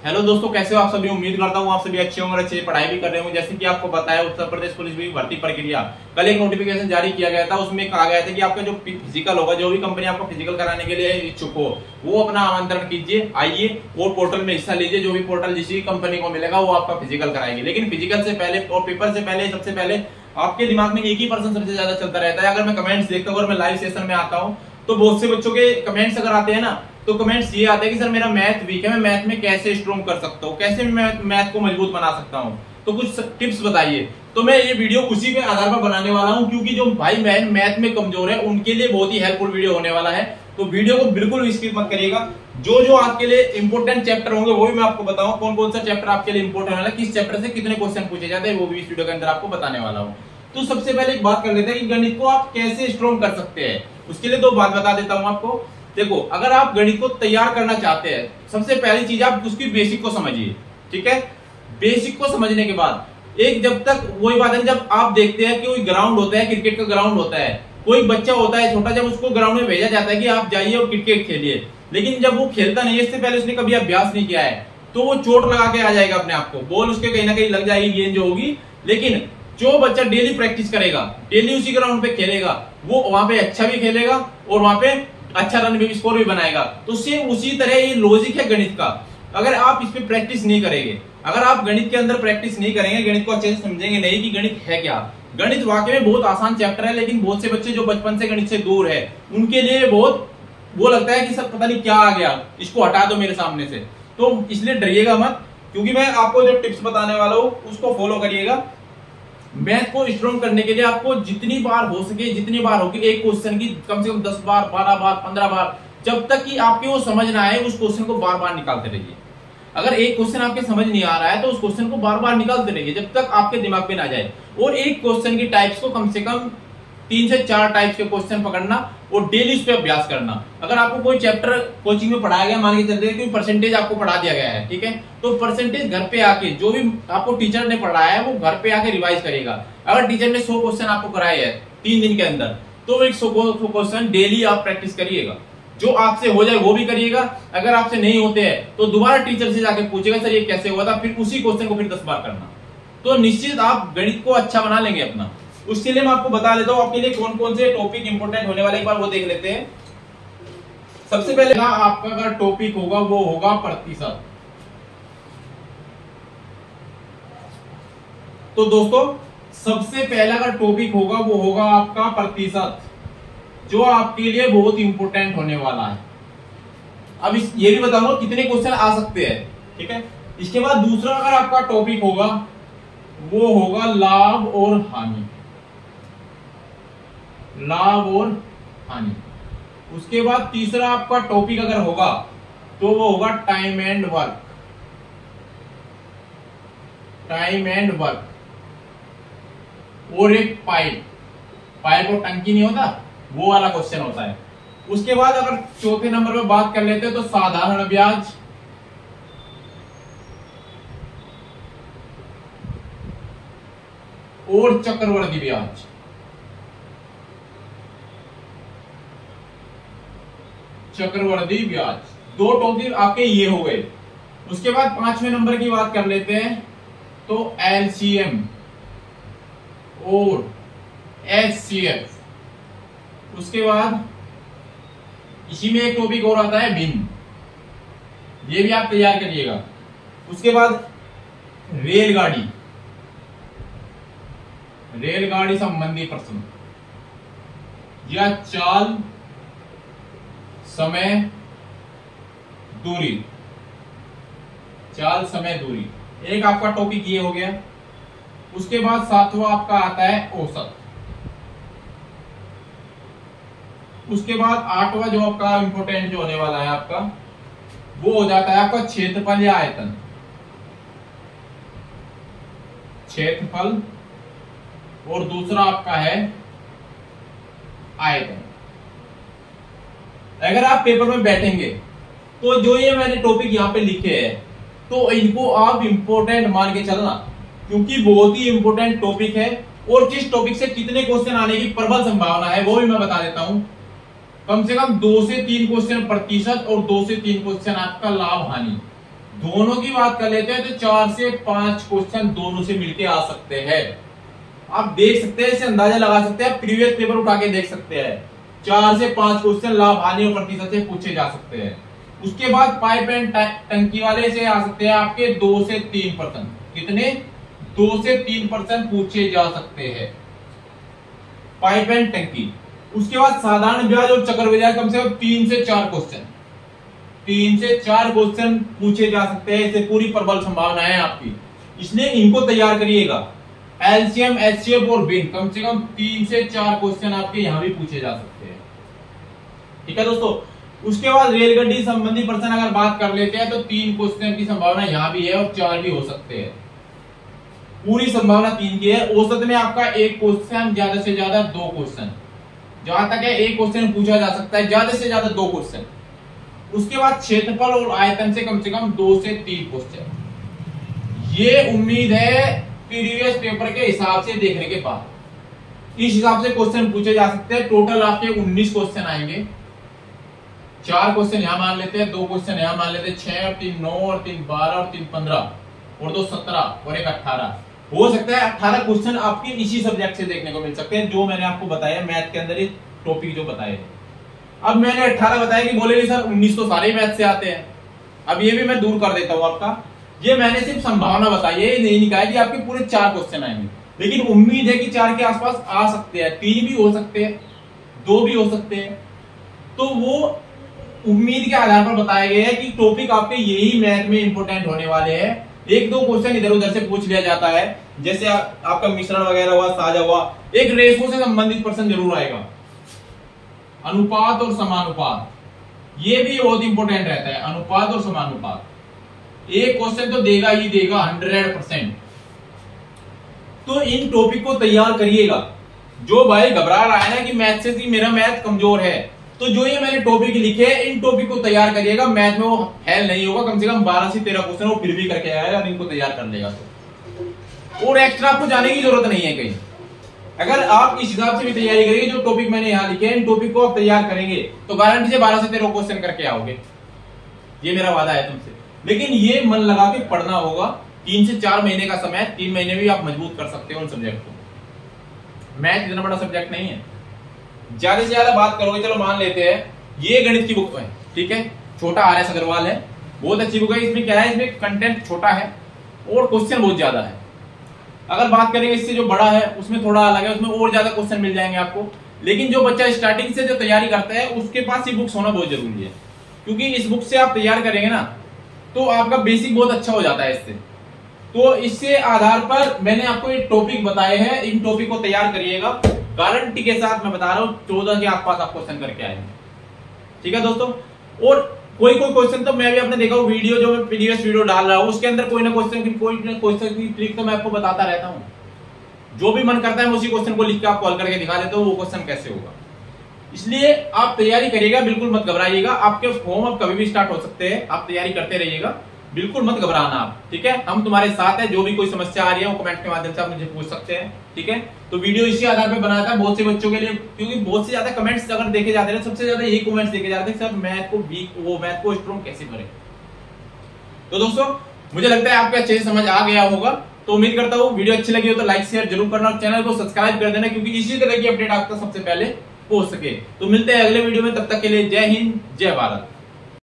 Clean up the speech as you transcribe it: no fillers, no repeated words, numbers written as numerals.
Hello दोस्तों, कैसे हो आप सभी। उम्मीद करता हूँ आप सभी अच्छे होंगे और अच्छे पढ़ाई भी कर रहे होंगे। जैसे कि आपको बताया, उत्तर प्रदेश पुलिस भी भर्ती प्रक्रिया कल एक नोटिफिकेशन जारी किया गया था। उसमें कहा गया था कि आपका जो फिजिकल होगा, जो भी कंपनी आपको फिजिकल कराने के लिए इच्छुक हो, वो अपना आमंत्रण कीजिए, आइए और पोर्टल में हिस्सा लीजिए। जो भी पोर्टल जिस कंपनी को मिलेगा वो आपका फिजिकल कराएंगे। लेकिन फिजिकल से पहले और पेपर से पहले सबसे पहले आपके दिमाग में एक ही पर्सन सबसे ज्यादा चलता रहता है। अगर मैं कमेंट्स देखता हूँ और मैं लाइव सेशन में आता हूँ तो बहुत से बच्चों के कमेंट्स अगर आते हैं ना, तो कमेंट्स ये आते हैं कि सर मेरा मैथ वीक है, मैं मैथ में कैसे स्ट्रॉन्ग कर सकता हूँ, कैसे मैं मैथ को मजबूत बना सकता हूँ, तो कुछ टिप्स बताइए। तो मैं ये वीडियो उसी के आधार पर बनाने वाला हूँ, क्योंकि जो भाई बहन मैथ में कमजोर है उनके लिए बहुत ही हेल्पफुल वीडियो होने वाला है। तो वीडियो को बिल्कुल स्किप मत करिएगा। जो जो आपके लिए इंपोर्टेंट चैप्टर होंगे वो भी मैं आपको बताऊं, कौन कौन सा चैप्टर आपके लिए इंपोर्टेंट है, किस चैप्टर से कितने क्वेश्चन पूछे जाते हैं, वो भी इस वीडियो के अंदर आपको बताने वाला हूँ। तो सबसे पहले एक बात कर लेते हैं कि गणित को आप कैसे स्ट्रॉन्ग कर सकते हैं। उसके लिए दो बात बता देता हूं आपको। देखो, अगर आप गणित को तैयार करना चाहते हैं, सबसे पहली चीज आप उसकी बेसिक को समझिए। ठीक है, बेसिक को समझने के बाद एक जब तक वही बात है, जब आप देखते हैं कि कोई ग्राउंड होता है, क्रिकेट का ग्राउंड होता है, कोई बच्चा होता है छोटा, जब उसको ग्राउंड में भेजा जाता है कि आप जाइए और क्रिकेट खेलिए, लेकिन जब वो खेलता नहीं है, इससे पहले उसने कभी अभ्यास नहीं किया है, तो वो चोट लगा के आ जाएगा अपने आप को, बॉल उसके कहीं ना कहीं लग जाएगी, गेंद जो होगी। लेकिन जो बच्चा डेली प्रैक्टिस करेगा, डेली उसी ग्राउंड पे खेलेगा, वो वहां पे अच्छा भी खेलेगा और वहां पे अच्छा रन भी, स्कोर भी बनाएगा। तो सेम उसी तरह ये लॉजिक है गणित का। अगर आप इस पे प्रैक्टिस नहीं करेंगे, अगर आप गणित के अंदर प्रैक्टिस नहीं करेंगे, गणित को अच्छे से समझेंगे नहीं कि गणित है क्या। गणित वाकई में बहुत आसान चैप्टर है, लेकिन बहुत से बच्चे जो बचपन से गणित से दूर है, उनके लिए बहुत वो लगता है कि सर पता नहीं क्या आ गया, इसको हटा दो मेरे सामने से। तो इसलिए डरिएगा मत, क्योंकि मैं आपको जो टिप्स बताने वाला हूं उसको फॉलो करिएगा। मैथ को स्ट्रॉन्ग करने के लिए आपको जितनी बार हो सके, जितनी बार होगी, एक क्वेश्चन की कम से कम 10 बार, 12 बार, 15 बार, जब तक कि आपके वो समझ ना आए, उस क्वेश्चन को बार बार निकालते रहिए। अगर एक क्वेश्चन आपके समझ नहीं आ रहा है तो उस क्वेश्चन को बार बार निकालते रहिए जब तक आपके दिमाग में ना जाए। और एक क्वेश्चन की टाइप्स को कम से कम 3 से 4 टाइप्स के क्वेश्चन पकड़ना और डेली उस पर अभ्यास करना। अगर आपको कोई चैप्टर कोचिंग में पढ़ाया गया, मान के चलते हैं कि परसेंटेज आपको पढ़ा दिया गया है, ठीक है, तो परसेंटेज घर पे आके जो भी आपको टीचर ने पढ़ाया है वो घर पे आके रिवाइज करिएगा। अगर टीचर ने 100 क्वेश्चन आपको कराए हैं 3 दिन के अंदर, तो एक 100 क्वेश्चन डेली आप प्रैक्टिस करिएगा। जो आपसे हो जाए वो भी करिएगा। अगर आपसे नहीं होते हैं तो दोबारा टीचर से जाके पूछेगा सर ये कैसे हुआ था, फिर उसी क्वेश्चन को फिर 10 बार करना। तो निश्चित आप गणित को अच्छा बना लेंगे अपना। उसके लिए मैं आपको बता देता हूं आपके लिए कौन कौन से टॉपिक इंपोर्टेंट होने वाले, एक बार वो देख लेते हैं। सबसे पहले आपका अगर टॉपिक होगा वो होगा प्रतिशत। तो दोस्तों सबसे पहला अगर टॉपिक होगा वो होगा आपका प्रतिशत, जो आपके लिए बहुत इंपोर्टेंट होने वाला है। अब ये भी बताऊंगा कितने क्वेश्चन आ सकते हैं, ठीक है। इसके बाद दूसरा अगर आपका टॉपिक होगा वो होगा लाभ और हानि, लाभ और हानि। उसके बाद तीसरा आपका टॉपिक अगर होगा तो वो होगा time and work, time and work. और एक पाइप और टंकी नहीं होता, वो वाला क्वेश्चन होता है। उसके बाद अगर चौथे नंबर पे बात कर लेते हैं तो साधारण ब्याज, और चक्रवृद्धि ब्याज। चक्रवृद्धि ब्याज, 2 टॉपिक आपके ये हो गए। उसके बाद 5वें नंबर की बात कर लेते हैं तो एलसीएम और एचसीएफ। उसके बाद इसी में एक टॉपिक और आता है भिन्न, ये भी आप तैयार करिएगा। उसके बाद रेलगाड़ी, रेलगाड़ी संबंधी प्रश्न, या चाल, समय, दूरी। चाल, समय, दूरी, एक आपका टॉपिक ये हो गया। उसके बाद 7वां आपका आता है औसत। उसके बाद 8वां जो आपका इंपोर्टेंट जो होने वाला है आपका, वो हो जाता है आपका क्षेत्रफल या आयतन। क्षेत्रफल और दूसरा आपका है आयतन। अगर आप पेपर में बैठेंगे तो जो ये मैंने टॉपिक यहां पे लिखे हैं तो इनको आप इंपोर्टेंट मान के चलना, क्योंकि बहुत ही इंपोर्टेंट टॉपिक है। और किस टॉपिक से कितने क्वेश्चन आने की प्रबल संभावना है वो भी मैं बता देता हूं। कम से कम 2 से 3 क्वेश्चन प्रतिशत और 2 से 3 क्वेश्चन आपका लाभ हानि, दोनों की बात कर लेते हैं तो 4 से 5 क्वेश्चन दोनों से मिलके आ सकते हैं। आप देख सकते हैं, इसे अंदाजा लगा सकते हैं, प्रीवियस पेपर उठा के देख सकते हैं। 4 से 5 क्वेश्चन लाभ हानि और प्रतिशत से पूछे जा सकते हैं। उसके बाद पाइप एंड टंकी वाले से आ सकते हैं आपके 2 से 3%। कितने? 2 से 3% पूछे जा सकते हैं पाइप एंड टंकी। उसके बाद साधारण ब्याज और चक्रवृद्धि कम से कम 3 से 4 क्वेश्चन, 3 से 4 क्वेश्चन पूछे जा सकते हैं। इससे पूरी प्रबल संभावना है आपकी, इसलिए इनको तैयार करिएगा। एलसीएम, एचसीएफ और बिन कम से कम 3 से 4 क्वेश्चन आपके यहां भी पूछे जा सकते हैं। ठीक है दोस्तों। उसके बाद रेलगाड़ी संबंधी प्रश्न अगर बात कर लेते हैं तो 3 क्वेश्चन की संभावना यहां भी है और 4 भी हो सकते हैं। पूरी संभावना 3 की है। औसत में आपका 1 क्वेश्चन, ज्यादा से ज्यादा 2 क्वेश्चन, जहां तक है 1 क्वेश्चन पूछा जा सकता है, ज्यादा से ज्यादा 2 क्वेश्चन। उसके बाद क्षेत्रफल और आयतन से कम 2 से 3 क्वेश्चन। ये उम्मीद है प्रीवियस पेपर के हिसाब से देखने के बाद इस हिसाब से क्वेश्चन पूछे जा सकते हैं। टोटल आपके 19 क्वेश्चन आएंगे। 4 क्वेश्चन यहां मान लेते हैं, 2 क्वेश्चन यहां मान लेते हैं, 6 और 3 9 और 3 12 और 3 15 और 2 17 और 1 18। हो सकता है 18 क्वेश्चन आपके इसी सब्जेक्ट से देखने को मिल सकते हैं जो मैंने आपको बताया मैथ के अंदर, ये टॉपिक जो बताए। अब मैंने 18 बताया कि बोले सर 19 तो सारे मैथ से आते हैं। अब ये भी मैं दूर कर देता हूं आपका, ये मैंने सिर्फ संभावना बताई है, नहीं कहा कि आपके पूरे 4 क्वेश्चन आएंगे, लेकिन उम्मीद है कि 4 के आसपास आ सकते हैं। 3 भी हो सकते हैं, 2 भी हो सकते हैं। तो वो उम्मीद के आधार पर बताया गया है कि टॉपिक आपके यही मैथ में इंपोर्टेंट होने वाले हैं। 1-2 क्वेश्चन इधर उधर से पूछ लिया जाता है, जैसे आपका मिश्रण वगैरह हुआ, साझा हुआ। एक रेशो से संबंधित प्रश्न जरूर आएगा, अनुपात और समानुपात, ये भी बहुत इंपॉर्टेंट रहता है। अनुपात और समानुपात एक क्वेश्चन तो देगा ही देगा 100%। तो इन टॉपिक को तैयार करिएगा। जो भाई घबरा रहा है ना कि मैथ से कि मेरा मैथ कमजोर है, तो जो ये मैंने टॉपिक लिखे हैं इन टॉपिक को तैयार करिएगा। मैथ में वो फेल नहीं होगा, कम से कम 12 से 13 क्वेश्चन वो फिर भी करके आएगा और इनको तैयार कर लेगा। तो और एक्स्ट्रा आपको जाने की जरूरत नहीं है कहीं। अगर आप इस हिसाब से भी तैयारी करेंगे, जो टॉपिक मैंने यहाँ लिखे हैं इन टॉपिक को आप तैयार करेंगे तो गारंटी से 12 से 13 क्वेश्चन करके आओगे। ये मेरा वादा है तुमसे। लेकिन ये मन लगा के पढ़ना होगा। 3 से 4 महीने का समय, 3 महीने भी आप मजबूत कर सकते हो उन सब्जेक्ट को। मैथ इतना बड़ा सब्जेक्ट नहीं है। ज्यादा से ज्यादा बात करोगे, चलो मान लेते हैं ये गणित की बुक है, ठीक है, छोटा RS अग्रवाल है, बहुत अच्छी बुक है। इसमें क्या है, इसमें कंटेंट छोटा है और क्वेश्चन बहुत ज्यादा है। अगर बात करेंगे इससे जो बड़ा है उसमें थोड़ा अलग है, उसमें और ज्यादा क्वेश्चन मिल जाएंगे आपको। लेकिन जो बच्चा स्टार्टिंग से जो तैयारी करता है उसके पास ये बुक्स होना बहुत जरूरी है, क्योंकि इस बुक से आप तैयार करेंगे ना तो आपका बेसिक बहुत अच्छा हो जाता है इससे। तो इससे आधार पर मैंने आपको ये टॉपिक बताए हैं, इन टॉपिक को तैयार करिएगा। गारंटी के साथ मैं बता रहा हूँ 14 के आसपास आप क्वेश्चन करके आएंगे। ठीक है दोस्तों। और कोई क्वेश्चन तो मैं भी आपने देखा वीडियो जो मैं प्रीवियस वीडियो डाल रहा हूँ उसके अंदर कोई ना क्वेश्चन की ट्रिक तो मैं आपको बताता रहता हूँ। जो भी मन करता है मैं उसी क्वेश्चन को लिख के आपको हल करके दिखा देता हूँ वो क्वेश्चन कैसे होगा। इसलिए आप तैयारी करिएगा, बिल्कुल मत घबराइएगा। आपके फॉर्म अब कभी भी स्टार्ट हो सकते हैं, आप तैयारी करते रहिएगा, बिल्कुल मत घबराना आप। ठीक है, हम तुम्हारे साथ हैं। जो भी कोई समस्या आ रही है वो कमेंट के माध्यम से आप मुझे पूछ सकते हैं। ठीक है, तो वीडियो इसी आधार पर बनाया था बहुत से बच्चों के लिए, क्योंकि बहुत से ज्यादा कमेंट्स अगर देखे जाते हैं, सबसे ज्यादा यही कमेंट्स देखे जाते हैं, सर मैथ को वीक, वो मैथ को स्ट्रॉन्ग कैसे करें। तो दोस्तों मुझे लगता है आपको अच्छे से समझ आ गया होगा। तो उम्मीद करता हूँ वीडियो अच्छी लगी हो तो लाइक शेयर जरूर करना और चैनल को सब्सक्राइब कर देना, क्योंकि इसी तरह की अपडेट आप तक सबसे पहले पहुंच सके। तो मिलते हैं अगले वीडियो में, तब तक के लिए जय हिंद, जय भारत।